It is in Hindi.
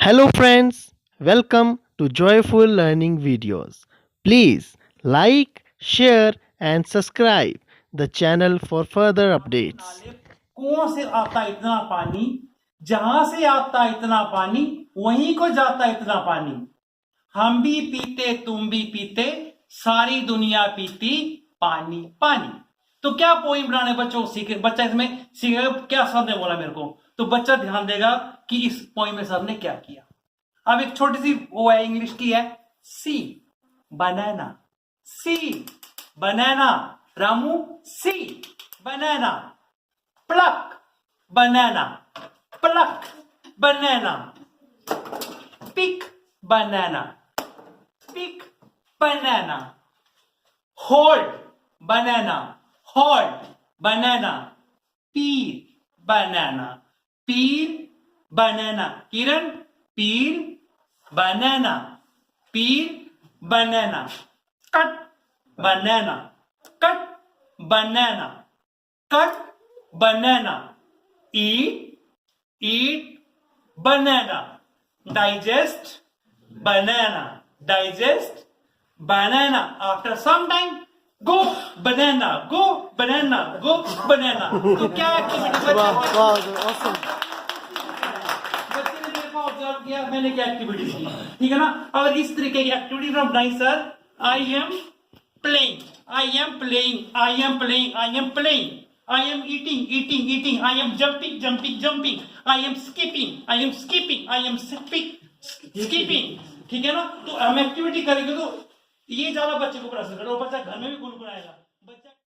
Hello friends, welcome to Joyful Learning Videos. Please like, share and subscribe the channel for further updates. कुओं से आता इतना पानी, जहां से आता इतना पानी वहीं को जाता इतना पानी। हम भी पीते तुम भी पीते, सारी दुनिया पीती पानी पानी। तो क्या पोइम बनाने बच्चों सीखे, बच्चा इसमें सीखेगा क्या सर ने बोला मेरे को, तो बच्चा ध्यान देगा कि इस पोइम में सर ने क्या किया। अब एक छोटी सी वो है, इंग्लिश की है, सी बनाना, सी बनाना, रामू सी बनाना, pluck banana, pluck banana, pick banana, pick banana, hold banana, hold banana, peel banana, peel banana, Kiran, peel banana, peel banana, cut banana, cut banana, cut banana, eat banana, digest banana, digest banana. After some time, go banana, go banana, go banana. तो क्या एक्टिविटी बच्चे ने मेरे को ऑब्जर्व किया, मैंने क्या एक्टिविटी की, ठीक है ना। अगर इस तरीके की activity from nice sir, I am playing, I am playing, I am playing, I am playing, I am eating, eating, eating. I am jumping, jumping, jumping. I am skipping, I am skipping. I am skipping, skipping. ठीक है ना। तो हम एक्टिविटी करेंगे तो ये ज्यादा बच्चे को प्रश्न करो, बच्चा घर में भी गुनगुनाएगा।